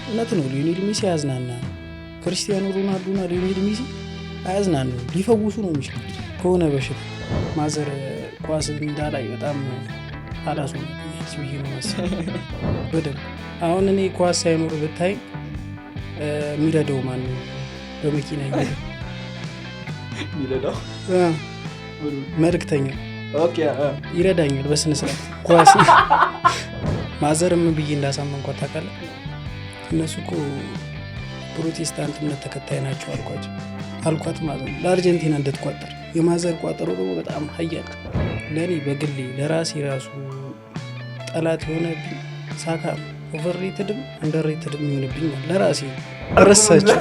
እውነት ነው። ሊዮኔል ሜሲ ያዝናና፣ ክርስቲያኖ ሮናልዶና ሊዮኔል ሜሲ አያዝናኑ፣ ሊፈውሱ ነው የሚችሉት ከሆነ በሽታ። ማዘር ኳስ እንዳላይ በጣም አላሱ ብዬ ነው መሰለኝ በደንብ። አሁን እኔ ኳስ ሳይኖር ብታይ የሚረዳው ማነው? በመኪና የሚረዳው መልእክተኛ ይረዳኛል በስነ ስርዓት ኳስ። ማዘርም ብዬ እንዳሳመንኳት ታውቃለህ? እነሱ እኮ ፕሮቴስታንት እምነት ተከታይ ናቸው አልኳት ማለት ነው። ለአርጀንቲና እንድትቋጠር የማዘር ቋጠሮ ደግሞ በጣም ሀያል ለእኔ በግሌ ለራሴ ራሱ ጠላት የሆነብኝ ሳካ ኦቨርሬትድም አንደርሬትድም የሚሆንብኝ ለራሴ ረሳቸው።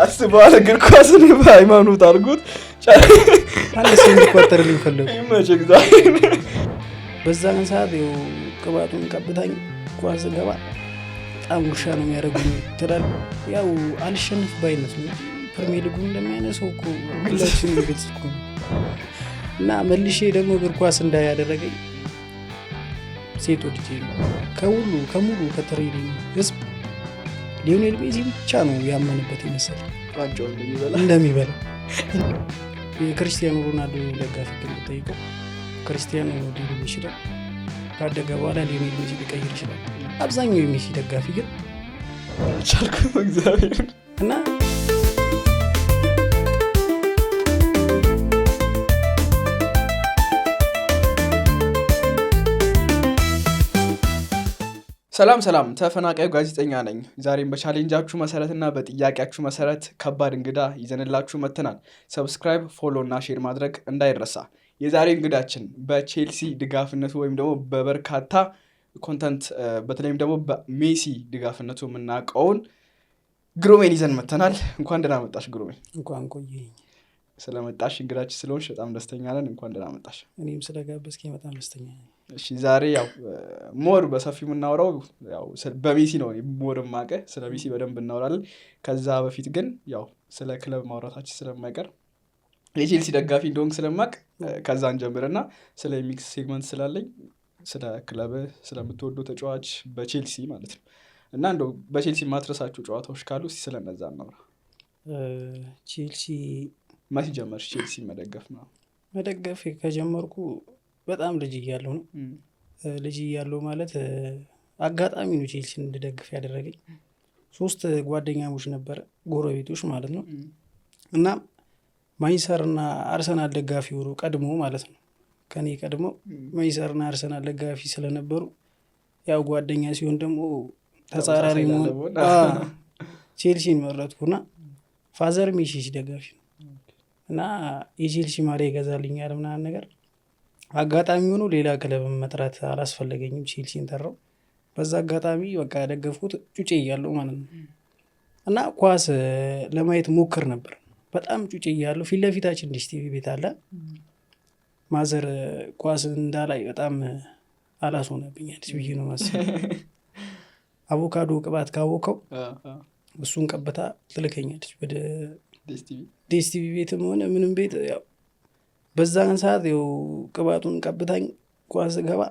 አስበዋል እግር ኳስን በሃይማኖት አድርጎት አንድ ሰው እንዲቋጠር ሊፈለጉ እግዚአብሔር በዛን ሰዓት ቅባቱን ቀብታኝ ኳስ ገባ በጣም ውሻ ነው የሚያደርጉኝ ትላል። ያው አልሸነፍ ባይነት ነው ፕሪሚየር ሊጉን እንደሚያነሰው እኮ ሁላችንም ግልጽ እኮ ነው። እና መልሼ ደግሞ እግር ኳስ እንዳያደረገኝ ሴት ወድጄ ከሙሉ ከትሬኒንግ ህዝብ ሊዮኔል ሜሲ ብቻ ነው ያመንበት ይመስል ዋንጫውን እንደሚበላ። የክርስቲያኖ ሮናልዶ ደጋፊ ግን ብጠይቀው ክርስቲያኖ ሊሆን ይችላል፣ ካደገ በኋላ ሊዮኔል ሜሲ ሊቀይር ይችላል። አብዛኛው የሜሲ ደጋፊ ግን አልቻልኩም እግዚአብሔር እና ሰላም ተፈናቃዩ ጋዜጠኛ ነኝ። ዛሬም በቻሌንጃችሁ መሰረትና በጥያቄያችሁ መሰረት ከባድ እንግዳ ይዘንላችሁ መተናል። ሰብስክራይብ፣ ፎሎ እና ሼር ማድረግ እንዳይረሳ። የዛሬ እንግዳችን በቼልሲ ድጋፍነቱ ወይም ደግሞ በበርካታ ኮንተንት በተለይም ደግሞ በሜሲ ድጋፍነቱ የምናውቀውን ግሩሜን ይዘን መተናል። እንኳን ደህና መጣሽ ግሩሜ። እንኳን ቆየኝ። ስለመጣሽ እንግዳችን ስለሆንሽ በጣም ደስተኛ ነን። እንኳን ደህና መጣሽ። እኔም ስለጋበዝከኝ በጣም ደስተኛ ነኝ። እሺ ዛሬ ያው ሞር በሰፊው የምናወራው ያው በሜሲ ነው። ሞር ማቀ ስለ ሜሲ በደንብ እናወራለን። ከዛ በፊት ግን ያው ስለ ክለብ ማውራታችን ስለማይቀር የቼልሲ ደጋፊ እንደሆንክ ስለማቅ ከዛን ጀምርና ስለ ሚክስ ሴግመንት ስላለኝ ስለ ክለብ ስለምትወደው ተጫዋች በቼልሲ ማለት ነው እና እንደው በቼልሲ ማትረሳችሁ ጨዋታዎች ካሉ ስለነዛ እናውራ። ቼልሲ መቼ ጀመርሽ ቼልሲ መደገፍ ነው? መደገፍ ከጀመርኩ በጣም ልጅ እያለሁ ነው። ልጅ እያለሁ ማለት አጋጣሚ ነው ቼልሲን እንድደግፍ ያደረገኝ። 3 ጓደኛሞች ነበረ ጎረቤቶች ማለት ነው። እና ማንቸስተር እና አርሰናል ደጋፊ ሆኖ ቀድሞ ማለት ነው ከኔ ቀድሞ ማንቸስተር እና አርሰናል ደጋፊ ስለነበሩ ያው ጓደኛ ሲሆን ደግሞ ተጻራሪ መሆን ቼልሲን መረጥኩና ፋዘር ሜሲ ደጋፊ ነው እና የቼልሲ ማሊያ ይገዛልኛል ምናምን ነገር። አጋጣሚ ሆኖ ሌላ ክለብ መጥራት አላስፈለገኝም፣ ቼልሲን ጠራው። በዛ አጋጣሚ በቃ ደገፍኩት ጩጬ እያለሁ ማለት ነው። እና ኳስ ለማየት ሞክር ነበር በጣም ጩጬ እያለሁ። ፊት ለፊታችን ዲሽ ቲቪ ቤት አለ። ማዘር ኳስ እንዳላይ በጣም አላስሆነብኛል ብዬ ነው መሰለኝ። አቮካዶ ቅባት ካወቀው እሱን ቀብታ ትልከኛለች ወደ ዲሽ ቲቪ ቤትም ሆነ ምንም ቤት። ያው በዛን ሰዓት ቅባቱን ቀብታኝ ኳስ ገባ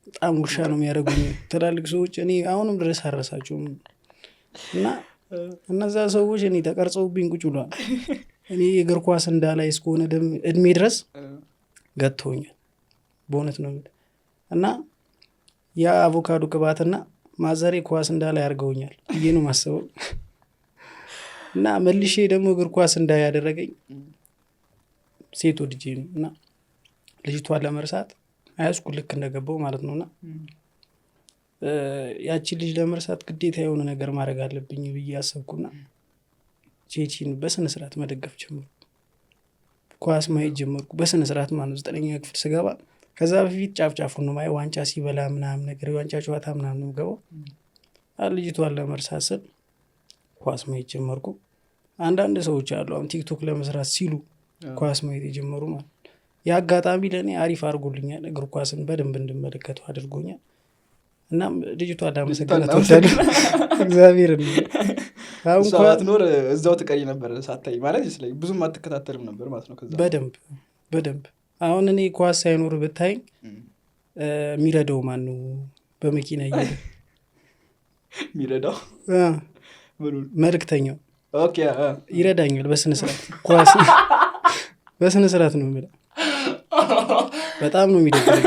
በጣም ውሻ ነው የሚያደርጉኝ ትላልቅ ሰዎች። እኔ አሁንም ድረስ አረሳቸውም። እና እነዛ ሰዎች እኔ ተቀርጸውብኝ ቁጭ ብሏል። እኔ የእግር ኳስ እንዳላይ እስከሆነ እድሜ ድረስ ገጥቶኛል በእውነት ነው። እና ያ አቮካዶ ቅባትና ማዘሬ ኳስ እንዳላይ አድርገውኛል ብዬ ነው ማስበው። እና መልሼ ደግሞ እግር ኳስ እንዳያደረገኝ ሴት ወድጄ ነው። እና ልጅቷን ለመርሳት አያስኩ ልክ እንደገባው ማለት ነውና ያቺን ልጅ ለመርሳት ግዴታ የሆነ ነገር ማድረግ አለብኝ ብዬ አሰብኩና ቼልሲን በስነ ስርዓት መደገፍ ጀመርኩ። ኳስ ማየት ጀመርኩ በስነ ስርዓት ማለት ነው 9ኛ ክፍል ስገባ። ከዛ በፊት ጫፍጫፉን ነው ማየው፣ ዋንጫ ሲበላ ምናምን ነገር የዋንጫ ጨዋታ ምናምን ነው ገባው። ልጅቷን ለመርሳት ስል ኳስ ማየት ጀመርኩ። አንዳንድ ሰዎች አሉ አሁን ቲክቶክ ለመስራት ሲሉ ኳስ ማየት የጀመሩ ማለት ያ አጋጣሚ ለእኔ አሪፍ አድርጎልኛል። እግር ኳስን በደንብ እንድመለከተው አድርጎኛል። እናም ልጅቷን ላመሰግናት እወዳለሁ። እግዚአብሔር ነው። አሁን ሰዓት ኖር እዛው ትቀሪ ነበር ሳታይ ማለት ይስለኝ ብዙም አትከታተልም ነበር ማለት ነው። ከዛ በደንብ አሁን እኔ ኳስ ሳይኖር ብታይ የሚረዳው ማን ነው? በመኪና እየሄደ የሚረዳው መልእክተኛው ይረዳኛል በስነስርዓት ኳስ በስነስርዓት ነው የሚለው በጣም ነው የሚደግፈኝ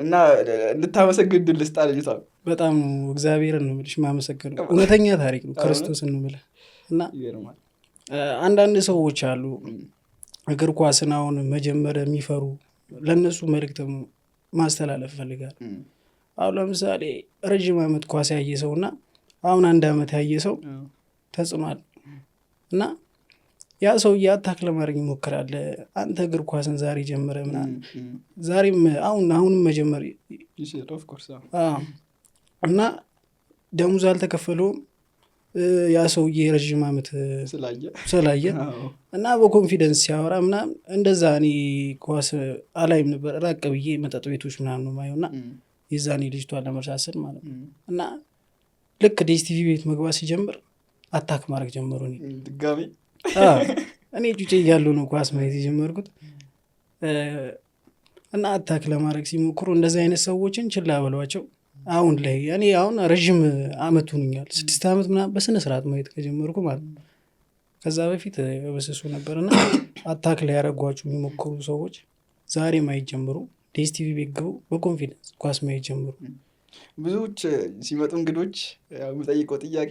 እና እንድታመሰግን ድል ስጣ ልጅቷ በጣም እግዚአብሔርን ነው የምልሽ ማመሰግነው እውነተኛ ታሪክ ነው ክርስቶስን ነው የምልህ እና አንዳንድ ሰዎች አሉ እግር ኳስን አሁን መጀመሪያ የሚፈሩ ለእነሱ መልእክት ማስተላለፍ ፈልጋል አሁን ለምሳሌ ረጅም ዓመት ኳስ ያየ ሰውና አሁን 1 ዓመት ያየ ሰው ተጽኗል እና ያ ሰው ያታክ ለማድረግ ይሞክራል አንተ እግር ኳስን ዛሬ ጀመረ ምናምን ዛሬም አሁንም መጀመር እና ደሞዝ አልተከፈለውም ያ ሰውዬ ረጅም ዓመት ስላየ እና በኮንፊደንስ ሲያወራ ምናምን እንደዛ እኔ ኳስ አላይም ነበር ራቅ ብዬ መጠጥ ቤቶች ምናምን ነው ማየውና የዛኔ ልጅቷን ለመርሳስል ማለት ነው እና ልክ ዲኤስቲቪ ቤት መግባት ሲጀምር አታክ ማድረግ ጀመሩ ድጋሚ እኔ ጩጬ እያለሁ ነው ኳስ ማየት የጀመርኩት እና አታክ ለማድረግ ሲሞክሩ እንደዚህ አይነት ሰዎችን ችላ በሏቸው አሁን ላይ እኔ አሁን ረጅም ዓመት ሆኖኛል 6 ዓመት ምናምን በስነ ስርዓት ማየት ከጀመርኩ ማለት ነው ከዛ በፊት በስሱ ነበርና አታክ ላይ ያረጓቸው የሚሞክሩ ሰዎች ዛሬ ማየት ጀምሩ ዲኤስቲቪ ቤት ግቡ በኮንፊደንስ ኳስ ማየት ጀምሩ ብዙዎች ሲመጡ እንግዶች የምጠይቀው ጥያቄ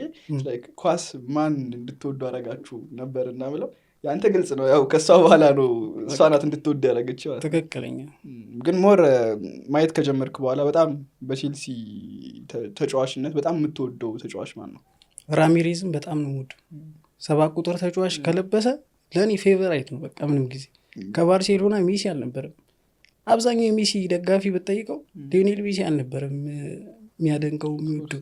ኳስ ማን እንድትወዱ አረጋችሁ ነበርና ብለው ያንተ ግልጽ ነው ያው ከሷ በኋላ ነው እሷ ናት እንድትወድ ያደረገችው ትክክለኛ ግን ሞር ማየት ከጀመርክ በኋላ በጣም በቼልሲ ተጫዋችነት በጣም የምትወደው ተጫዋች ማን ነው ራሚሬዝን በጣም ነው የምወደው 7 ቁጥር ተጫዋች ከለበሰ ለኔ ፌቨራይት ነው በቃ ምንም ጊዜ ከባርሴሎና ሜሲ አልነበረም አብዛኛው የሜሲ ደጋፊ ብትጠይቀው ሊዮኔል ሜሲ አልነበረም የሚያደንቀው የሚወደው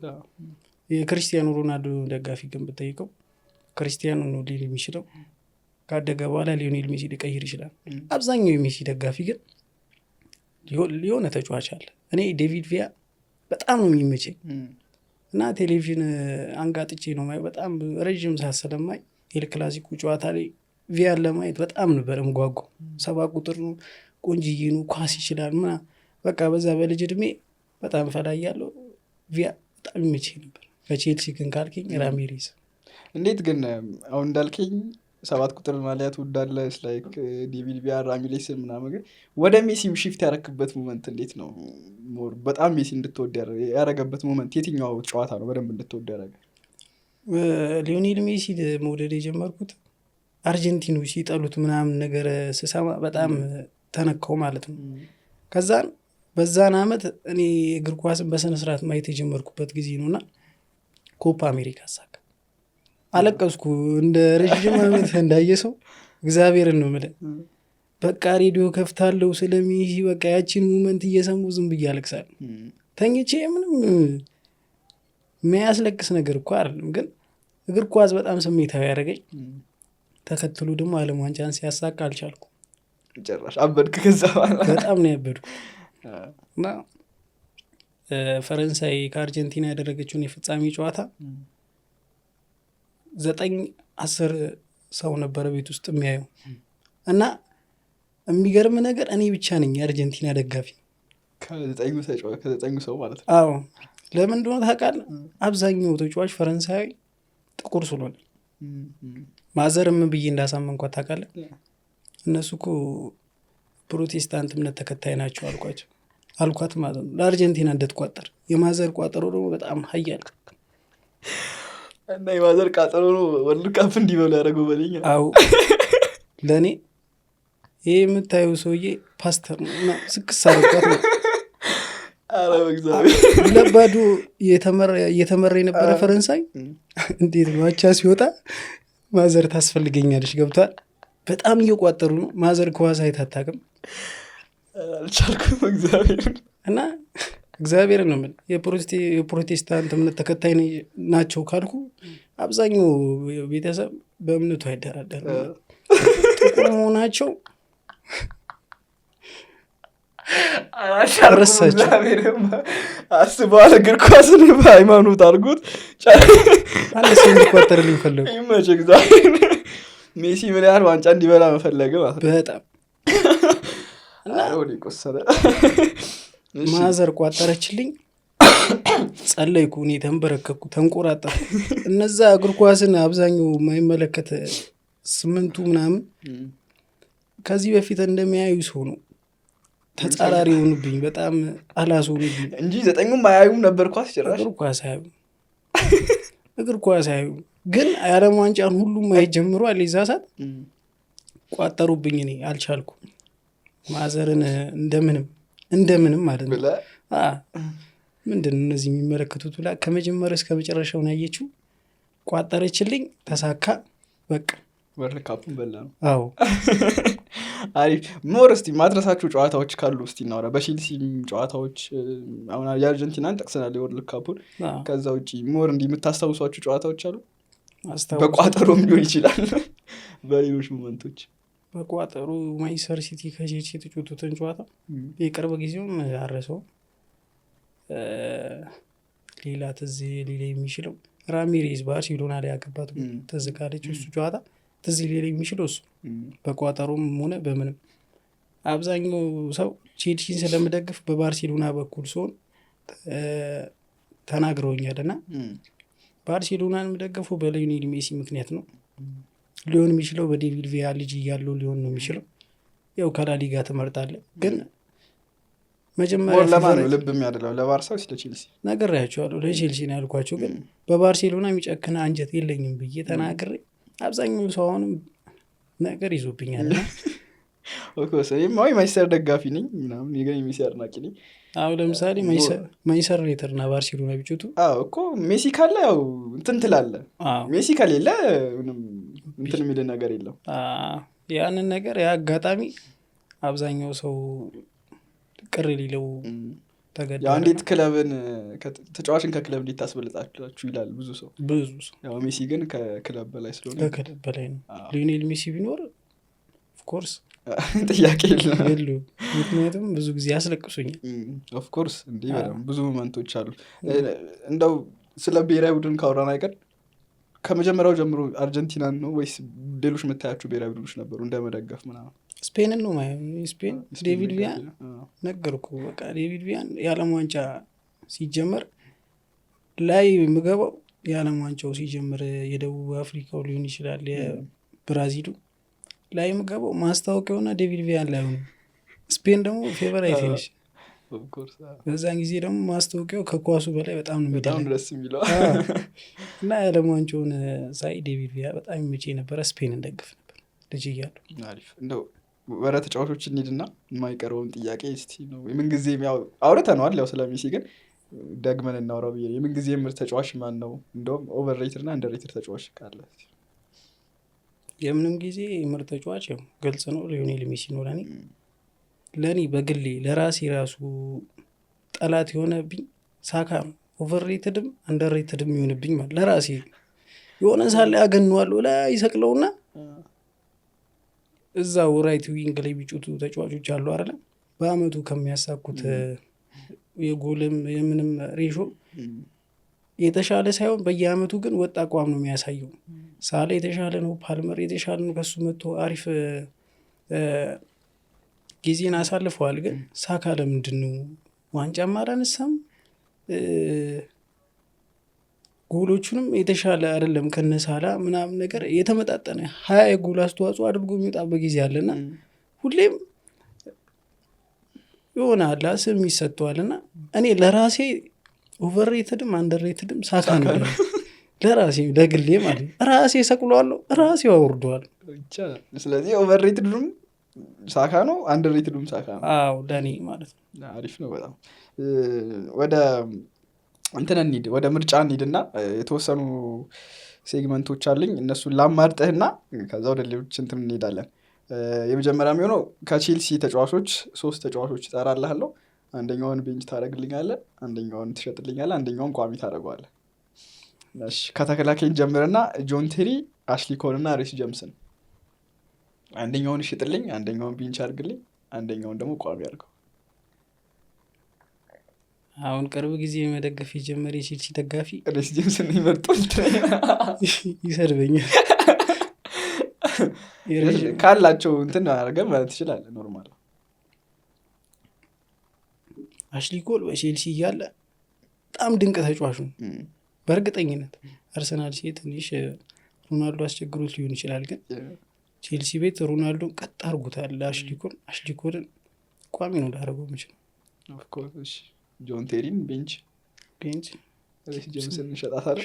የክርስቲያኖ ሮናልዶ ደጋፊ ግን ብትጠይቀው ክርስቲያኖ ነው ሊል የሚችለው ካደገ በኋላ ሊዮኔል ሜሲ ሊቀይር ይችላል አብዛኛው የሜሲ ደጋፊ ግን ሊዮነ ተጫዋች አለ እኔ ዴቪድ ቪያ በጣም ነው የሚመቸኝ እና ቴሌቪዥን አንጋጥቼ ነው ማየው በጣም ረጅም ሰዓት ስለማይ ኤል ክላሲኮ ጨዋታ ላይ ቪያን ለማየት በጣም ነበር የምጓጓው 7 ቁጥር ነው ቆንጂዬ ነው ኳስ ይችላል ምናምን በቃ በዛ በልጅ እድሜ በጣም ፈላያለሁ ቪያ በጣም ይመቸኝ ነበር ከቼልሲ ግን ካልከኝ ራሚሬዝ እንዴት ግን አሁን እንዳልከኝ 7 ቁጥር ማሊያ ትወዳለህ ላይክ ዴቪድ ቪያ ራሚሬዝ ምናምን ግን ወደ ሜሲ ሽፍት ያረክበት ሞመንት እንዴት ነው ሞር በጣም ሜሲ እንድትወድ ያረገበት ሞመንት የትኛው ጨዋታ ነው በደንብ እንድትወድ ያረገ ሊዮኔል ሜሲ መውደድ የጀመርኩት አርጀንቲኖች ሲጠሉት ምናምን ነገር ስሰማ በጣም ተነካው ማለት ነው ከዛን በዛን አመት እኔ እግር ኳስን በስነ ስርዓት ማየት የጀመርኩበት ጊዜ ነውና ኮፓ አሜሪካ ሳካ አለቀስኩ እንደ ረጅም አመት እንዳየ ሰው እግዚአብሔርን ነው ማለት በቃ ሬዲዮ ከፍታለሁ ስለሚሲ በቃ ያቺን ሞመንት እየሰሙ ዝም ብዬ አለቅሳለሁ ተኝቼ ምንም የሚያስለቅስ ነገር እኮ አይደለም ግን እግር ኳስ በጣም ስሜታዊ ያደረገኝ ተከትሎ ደግሞ ዓለም ዋንጫን ሲያሳካ አልቻልኩ ጭራሽ አበድክ ከዛ በጣም ነው ያበድኩ እና ፈረንሳይ ከአርጀንቲና ያደረገችውን የፍጻሜ ጨዋታ 9-10 ሰው ነበር ቤት ውስጥ የሚያየው እና የሚገርም ነገር እኔ ብቻ ነኝ የአርጀንቲና ደጋፊ ከዘጠኙ ሰው ማለት ነው አዎ ለምን እንደሆነ ታውቃለህ አብዛኛው ተጫዋች ፈረንሳይ ጥቁር ስለሆነ ማዘርም ብዬ እንዳሳመንኳት ታውቃለህ እነሱ እኮ ፕሮቴስታንት እምነት ተከታይ ናቸው አልኳት ማለት ነው ለአርጀንቲና እንደተቋጠር የማዘር ቋጠሮ ደግሞ በጣም ሀያል እና የማዘር ቋጠሮ ነው ወርልድ ካፕ እንዲበሉ ያደረገው በለኛ አዎ ለእኔ ይሄ የምታየው ሰውዬ ፓስተር ነው እና ስክስ አረጓት ነው አረ በእግዚአብሔር ለባዶ እየተመራ የነበረ ፈረንሳይ እንዴት ነው አቻ ሲወጣ ማዘር ታስፈልገኛለች ገብቷል በጣም እየቋጠሩ ነው ማዘር ኳስ አይታታቅም አልቻልኩም እግዚአብሔር እና እግዚአብሔር ነው ምን የፕሮቴስታንት እምነት ተከታይ ናቸው ካልኩ አብዛኛው ቤተሰብ በእምነቱ አይደራደርም ጥቁር መሆናቸው አረሳቸው አስበዋል እግር ኳስን በሃይማኖት አድርጎት አንድ ሰው እንዲቋጠርልኝ ፈለጉ ይመች እግዚአብሔር ሜሲ ምን ያህል ዋንጫ እንዲበላ መፈለገ ማለት በጣም እና ወዲ ቆሰለ ማዘር ቋጠረችልኝ ጸለይኩ፣ እኔ ተንበረከኩ፣ ተንቆራጠኩ። እነዛ እግር ኳስን አብዛኛው የማይመለከት 8ቱ ምናምን ከዚህ በፊት እንደሚያዩ ሰው ነው ተጻራሪ ሆኑብኝ። በጣም አላስሆኑብኝ እንጂ 9ኙም አያዩም ነበር ኳስ ጭራሽ። እግር ኳስ አያዩም ግን የዓለም ዋንጫን ሁሉም ማየት ጀምሯል። የዛ ሰዓት ቋጠሩብኝ። እኔ አልቻልኩም። ማዘርን እንደምንም ማለት ነው ምንድን ነው እነዚህ የሚመለከቱት ብላ ከመጀመሪያ እስከ መጨረሻውን ያየችው ቋጠረችልኝ። ተሳካ በቃ ወርልድ ካፑን በላ ነው። አዎ አሪፍ ሞር እስቲ ማድረሳችሁ ጨዋታዎች ካሉ እስቲ እናውራ። በቼልሲ ጨዋታዎች አሁን የአርጀንቲናን ጠቅሰናል የወርልድ ካፑን። ከዛ ውጪ ሞር እንዲህ የምታስታውሷችሁ ጨዋታዎች አሉ? በቋጠሮም ሊሆን ይችላል በሌሎች ሞመንቶች። በቋጠሮ ማንቸስተር ሲቲ ከቼልሲ የተጫወቱትን ጨዋታ የቅርብ ጊዜውም አረሰው። ሌላ ትዝ ሌላ የሚችለው ራሚሬዝ ባርሴሎና ላይ ያገባት ትዝ ካለች እሱ ጨዋታ ትዝ ሌላ የሚችለው እሱ። በቋጠሮም ሆነ በምንም አብዛኛው ሰው ቼልሲን ስለምደግፍ በባርሴሎና በኩል ሲሆን ተናግረውኛል እና ባርሴሎናን የምደግፈው በሊዮኔል ሜሲ ምክንያት ነው። ሊሆን የሚችለው በዴቪድ ቪያ ልጅ እያለው ሊሆን ነው የሚችለው። ያው ከላሊጋ ትመርጣለህ ግን መጀመሪያ ለማን ነው ልብ የሚያደላው? ለባርሳው ስለ ቼልሲ ነግሬያቸዋለሁ። ለቼልሲ ነው ያልኳቸው። ግን በባርሴሎና የሚጨክና አንጀት የለኝም ብዬ ተናግሬ አብዛኛው ሰው አሁንም ነገር ይዞብኛል። ማንቸስተር ደጋፊ ነኝ ምናምን የገኝ ሜሲ አድናቂ ነኝ። አሁን ለምሳሌ ማንቸስተር ዩናይትድ እና ባርሴሎና ቢጮቱ እኮ ሜሲ ካለ ያው እንትን ትላለህ። ሜሲ ከሌለ እንትን የሚል ነገር የለም። ያንን ነገር የአጋጣሚ አብዛኛው ሰው ቅር ሊለው ተገደ። ያው እንዴት ክለብን ተጫዋችን ከክለብ እንዴት ታስበልጣላችሁ ይላል ብዙ ሰው። ያው ሜሲ ግን ከክለብ በላይ ስለሆነ ከክለብ በላይ ነው። ሊዮኔል ሜሲ ቢኖር ኦፍኮርስ ጥያቄ የለውም። ምክንያቱም ብዙ ጊዜ ያስለቅሱኛል። ኦፍኮርስ እንዲህ በጣም ብዙ ሞመንቶች አሉ። እንደው ስለ ብሔራዊ ቡድን ካወራን አይቀር ከመጀመሪያው ጀምሮ አርጀንቲናን ነው ወይስ ሌሎች የምታያቸው ብሔራዊ ቡድኖች ነበሩ እንደመደገፍ ምናምን? ስፔንን ነው ስፔን ዴቪድ ቪያን ነገርኩ። በቃ ዴቪድ ቪያን የዓለም ዋንጫ ሲጀመር ላይ የምገባው የዓለም ዋንጫው ሲጀምር የደቡብ አፍሪካው ሊሆን ይችላል የብራዚሉ ላይ የምገባው ማስታወቂያውና ዴቪድ ቪያን ላይ ሆነ። ስፔን ደግሞ ፌቨራይት ነች። በዛን ጊዜ ደግሞ ማስታወቂያው ከኳሱ በላይ በጣም ነው ደስ የሚለው እና የዓለም ዋንጫውን ሳይ ዴቪድ ቪያ በጣም የሚመቼ ነበረ። ስፔን እንደግፍ ነበር ልጅ እያለሁ። አሪፍ እንደው ወደ ተጫዋቾች እንሂድና የማይቀረውን ጥያቄ እስቲ ነው የምንጊዜ ያው አውርተነዋል ያው ስለ ሜሲ ግን ደግመን እናውራው ብዬ የምንጊዜ ምርጥ ተጫዋች ማን ነው? እንደውም ኦቨርሬትድ እና አንደርሬትድ ተጫዋች ካለ የምንም ጊዜ ምርጥ ተጫዋች ያው ግልጽ ነው ሊዮኔል ሜሲ ነው ለእኔ በግሌ ለራሴ ራሱ ጠላት የሆነብኝ ሳካ ነው። ኦቨርሬትድም አንደርሬትድም የሆነብኝ ማለት ለራሴ የሆነ ሳለ ያገነዋለሁ ላይ ይሰቅለውና እዛው ራይት ዊንግ ላይ ቢጩቱ ተጫዋቾች አሉ አይደል? በአመቱ ከሚያሳኩት የጎልም የምንም ሬሾ የተሻለ ሳይሆን በየአመቱ ግን ወጥ አቋም ነው የሚያሳየው። ሳላ የተሻለ ነው፣ ፓልመር የተሻለ ነው፣ ከሱ መጥቶ አሪፍ ጊዜን አሳልፈዋል። ግን ሳካ ለምንድን ነው ዋንጫም አላነሳም? ጎሎቹንም የተሻለ አይደለም ከነሳላ ምናምን ነገር የተመጣጠነ 20 የጎል አስተዋጽኦ አድርጎ የሚወጣበት ጊዜ አለና ሁሌም የሆነ አላ ስም ይሰጠዋልና እኔ ለራሴ ኦቨርሬትድም አንደርሬትድም ሳካ ነው ለራሴ ለግሌ ማለት ራሴ ሰቅሏለሁ ራሴ አወርደዋለሁ ብቻ። ስለዚህ ኦቨርሬትድም ሳካ ነው አንደርሬትድም ሳካ ነው። አዎ ለኔ ማለት ነው። አሪፍ ነው በጣም። ወደ እንትን እንሂድ ወደ ምርጫ እንሂድና የተወሰኑ ሴግመንቶች አለኝ እነሱን ላማርጠህና ከዛ ወደ ሌሎች እንትን እንሄዳለን። የመጀመሪያ የሚሆነው ከቼልሲ ተጫዋቾች 3 ተጫዋቾች እጠራልሃለሁ። አንደኛውን ቤንች ታደርግልኛለህ፣ አንደኛውን ትሸጥልኛለህ፣ አንደኛውን ቋሚ ታደርገዋለህ። እሺ ከተከላካይ ጀምረና ጆን ቴሪ፣ አሽሊ ኮል እና ሪስ ጀምስን አንደኛውን ሽጥልኝ፣ አንደኛውን ቤንች አድርግልኝ፣ አንደኛውን ደግሞ ቋሚ አድርገው። አሁን ቅርብ ጊዜ መደገፍ የጀመረ የቼልሲ ደጋፊ ሪስ ጀምስን ይመርጣል ይሰድበኛል። ካላቸው እንትን አድርገን ማለት ትችላለህ። ኖርማል አሽሊ ኮል በቼልሲ እያለ በጣም ድንቅ ተጫዋች ነው በእርግጠኝነት። አርሰናል ሲሄድ ትንሽ ሮናልዶ አስቸግሮት ሊሆን ይችላል፣ ግን ቼልሲ ቤት ሮናልዶን ቀጥ አድርጎታል። አሽሊኮልን ቋሚ ነው ላደረገው የምችለው። ጆን ቴሪን ቤንች ጀምስን ሸጣታል።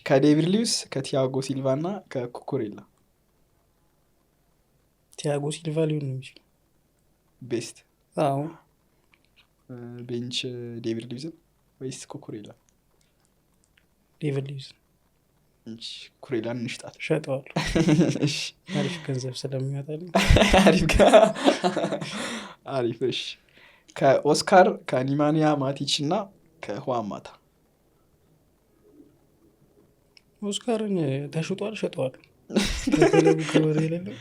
ከዴቪድ ሉዊስ፣ ከቲያጎ ሲልቫ እና ከኩኩሬላ ቲያጎ ሲልቫ ሊሆን ነው የሚችለው ቤስት። አዎ ቤንች ዴቪድ ሉዊስን ወይስ ኩኩሬላ? ዴቪድ ሉዊስ። ኩኩሬላን እንሽጣት። ሸጠዋል። አሪፍ ገንዘብ ስለሚያወጣልኝ አሪፍ። እሺ ከኦስካር፣ ከኒማንያ ማቲች እና ከሁዋን ማታ። ኦስካርን ተሽጧል፣ ሸጠዋል። ከክለቡ ክብር የሌለው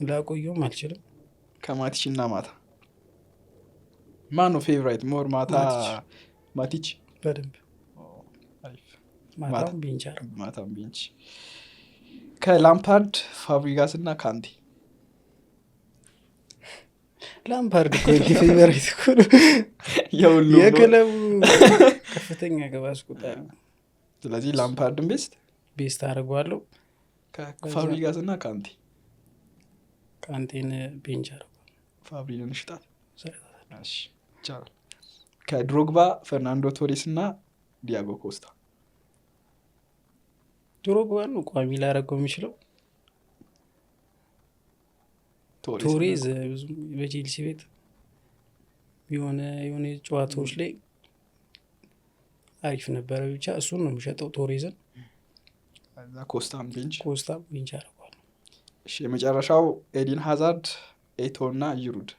ላቆየውም አልችልም። ከማቲች እና ማታ ማን ነው ፌቨራይት? ሞር ማታ ማቲች በደንብ ማታም ቤንች። ከላምፓርድ፣ ፋብሪጋስ እና ካንቴ። ላምፓርድ እኮ ፌቨራይት እኮ ነው የክለቡ ከፍተኛ ግብ አስቆጣሪ። ስለዚህ ላምፓርድን ቤስት አደርገዋለሁ። ፋብሪጋስ እና ካንቴን ቤንች አደርገዋለሁ። ፋብሪጋን ሽጣት ይቻላል። ከድሮግባ፣ ፈርናንዶ ቶሬስ እና ዲያጎ ኮስታ። ድሮግባ ነው ቋሚ ላደረገው የሚችለው። ቶሬዝ ብዙ በቼልሲ ቤት የሆነ ጨዋታዎች ላይ አሪፍ ነበረ። ብቻ እሱን ነው የሚሸጠው ቶሬዝን። ኮስታም ቤንች አደርገዋለሁ። የመጨረሻው ኤዲን ሃዛርድ፣ ኤቶ እና ጂሩድ።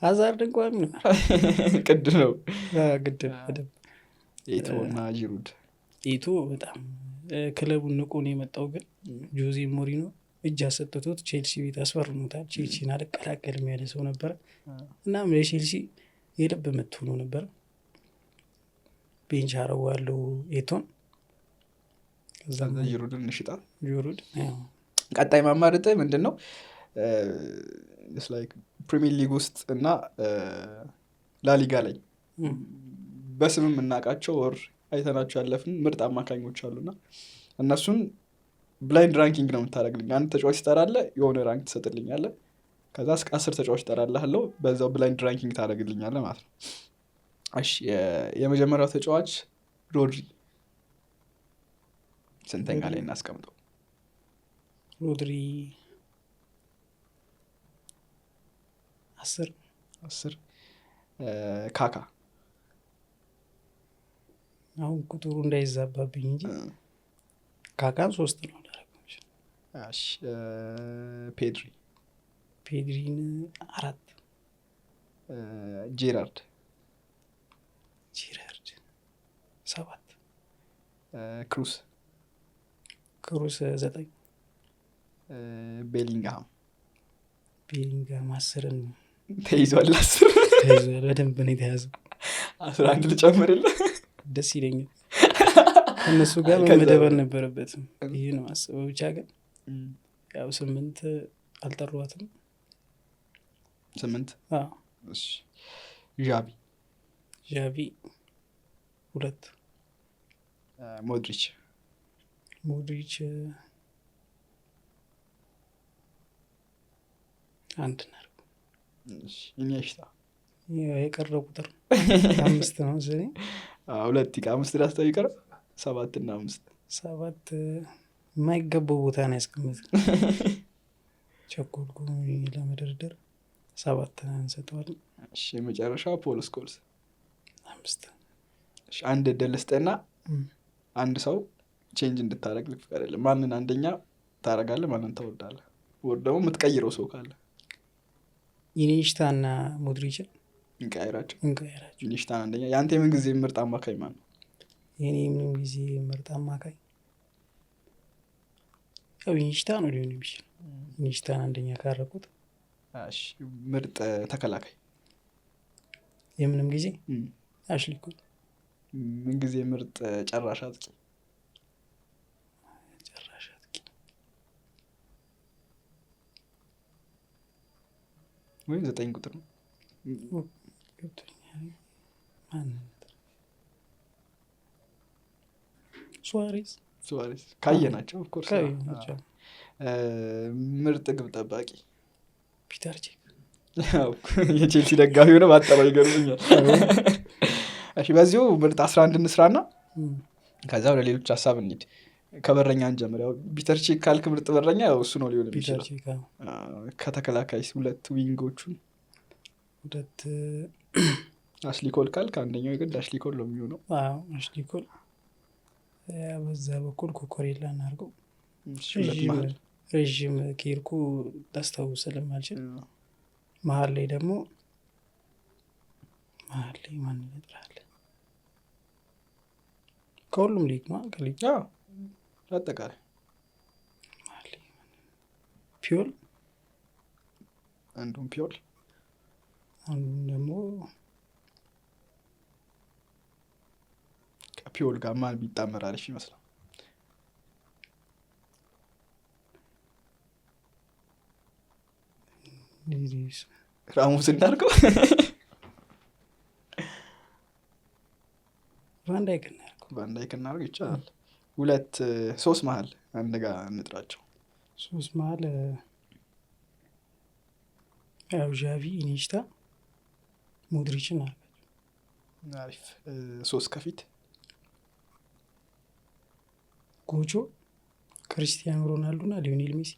ሃዛርድን ቋሚ ነው ቅድ ነው በደንብ። ኤቶ እና ጂሩድ። ኤቶ በጣም ክለቡን ንቆ ነው የመጣው፣ ግን ጆዜ ሞሪኖ እጅ አሰጥቶት ቼልሲ ቤት አስፈርሞታል። ቼልሲን አልቀላቀልም ያለ ሰው ነበረ እና ለቼልሲ የልብ ምት ሆኖ ነበር። ቤንች አደርገዋለሁ ኤቶን። ጂሩድን እንሽጣ። ጂሩድ ቀጣይ ማማርጥ ምንድን ነው? ፕሪሚየር ሊግ ውስጥ እና ላሊጋ ላይ በስምም እናውቃቸው ወር አይተናቸው ያለፍን ምርጥ አማካኞች አሉና እነሱን ብላይንድ ራንኪንግ ነው የምታደርግልኝ። አንድ ተጫዋች ትጠራለህ፣ የሆነ ራንክ ትሰጥልኛለህ። ከዛ እስከ 10 ተጫዋች ትጠራለህ፣ በዛው ብላይንድ ራንኪንግ ታደርግልኛለህ ማለት ነው። እሺ የመጀመሪያው ተጫዋች ሮድሪ ስንተኛ ላይ እናስቀምጠው? ሮድሪ 10። ካካ አሁን ቁጥሩ እንዳይዛባብኝ እንጂ ካካን 3 ነው ላደረገው። ፔድሪን 4። ጄራርድ 7። ክሩስ 9። ቤሊንግሃም 10 ተይዟል። 10 በደንብ ነው የተያዘው። 11 ልጨምርልህ ደስ ይለኛል። ከእነሱ ጋር መመደብ አልነበረበትም። ይህ ነው አስበው። ብቻ ግን ያው 8 አልጠሯትም። 8 ዣቪ 2። ሞድሪች 1 ነው። ኢኒየስታ የቀረው ቁጥር 5 ነው። 2 5 ዳስተው ይቀር 7 እና 5 የማይገባው ቦታ ነው ያስቀምጥ። ቸኮልኩ ለመደርደር 7 እንሰጠዋለን። የመጨረሻው ፖል ስኮልስ 5። አንድ እድል ልስጥና አንድ ሰው ቼንጅ እንድታደርግ ልፍቀድልህ። ማንን አንደኛ ታደርጋለህ? ማንን ታወርዳለህ? ወር ደግሞ የምትቀይረው ሰው ካለ ኢኒየስታ እና ሞድሪችን እንቀይራቸው። ኢኒየስታን አንደኛ። የአንተ የምን ጊዜ ምርጥ አማካኝ ማን ነው? የኔ ምን ጊዜ ምርጥ አማካኝ ያው ኢኒየስታ ነው ሊሆን የሚችል። ኢኒየስታን አንደኛ ካረኩት። ምርጥ ተከላካይ የምንም ጊዜ አሽሊ ኮል። ምን ጊዜ ምርጥ ጨራሽ አጥቂ? ወይም 9 ቁጥር ነው ሱዋሬዝ ካየናቸው ኦፍኮርስ። ካየናቸው ምርጥ ግብ ጠባቂ ፒተር ቼክ የቼልሲ ደጋፊ ሆነ ባጠራው ይገርምኛል። እሺ በዚሁ ምርጥ 11 እንስራና ከዛ ወደ ሌሎች ሀሳብ እንሂድ። ከበረኛ እንጀምር። ያው ፒተር ቼክ ካልክ ምርጥ በረኛ ያው እሱ ነው ሊሆን የሚችለው። ከተከላካይስ ሁለት ዊንጎቹን ሁለት አሽሊ ኮል ካልክ አንደኛው የግድ አሽሊ ኮል ነው የሚሆነው። አሽሊ ኮል በዛ በኩል ኮኮሬላ እናድርገው። ረዥም ኬርኩ ላስታውስ ስለማልችል መሀል ላይ ደግሞ ማን ይነጥራል? ከሁሉም ሊግ ነው ከሊግ አጠቃላይ ፒዮል አንዱም ፒዮል አንዱም ደግሞ ከፒዮል ጋር ማን ቢጣመር አሪፍ ይመስላል? ራሞስ እንዳርገው ቫንዳይክ እናርገው ይቻላል። ሁለት ሶስት መሀል አንድ ጋር እንጥራቸው። ሶስት መሀል ያው ዣቪ፣ ኢኒሽታ፣ ሞድሪችን አርጋቸው አሪፍ። ሶስት ከፊት ጎቾ፣ ክርስቲያኖ ሮናልዶ እና ሊዮኔል ሜሲ።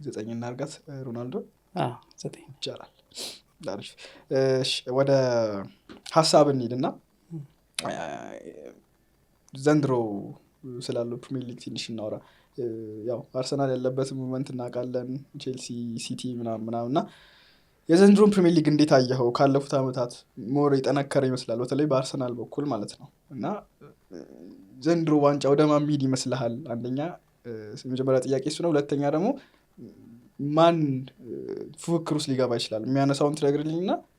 9 እናርጋት ሮናልዶ 9 ይቻላል። አሪፍ። ወደ ሀሳብ እንሂድና ዘንድሮ ስላለው ፕሪሚየር ሊግ ትንሽ እናውራ። ያው አርሰናል ያለበት ሙቭመንት እናውቃለን፣ ቼልሲ፣ ሲቲ ምናምን እና የዘንድሮን ፕሪሚየር ሊግ እንዴት አየኸው? ካለፉት ዓመታት ሞር የጠነከረ ይመስላል፣ በተለይ በአርሰናል በኩል ማለት ነው። እና ዘንድሮ ዋንጫ ወደ ማን ሚሄድ ይመስልሃል? አንደኛ የመጀመሪያ ጥያቄ እሱ ነው። ሁለተኛ ደግሞ ማን ፉክክር ውስጥ ሊገባ ይችላል? የሚያነሳውን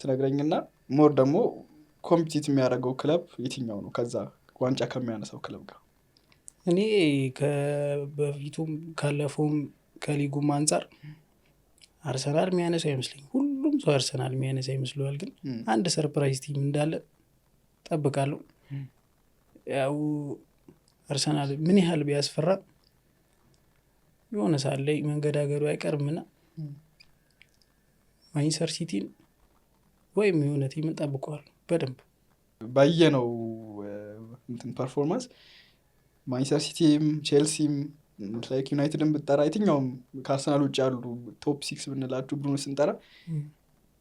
ትነግረኝና ሞር ደግሞ ኮምፒቲት የሚያደርገው ክለብ የትኛው ነው ከዛ ዋንጫ ከሚያነሳው ክለብ ጋር? እኔ በፊቱም ካለፈውም ከሊጉም አንጻር አርሰናል የሚያነሳ አይመስለኝ። ሁሉም ሰው አርሰናል የሚያነሳ ይመስለዋል፣ ግን አንድ ሰርፕራይዝ ቲም እንዳለ ጠብቃለሁ። ያው አርሰናል ምን ያህል ቢያስፈራ የሆነ ሳለ መንገዳገዱ አይቀርምና ማንቸስተር ሲቲን ወይም የሆነ ቲም እንጠብቀዋል በደንብ ባየነው እንትን ፐርፎርማንስ። ማንቸስተር ሲቲም ቼልሲም ላይክ ዩናይትድን ብጠራ የትኛውም ከአርሰናል ውጭ ያሉ ቶፕ 6 ብንላችሁ ቡድን ስንጠራ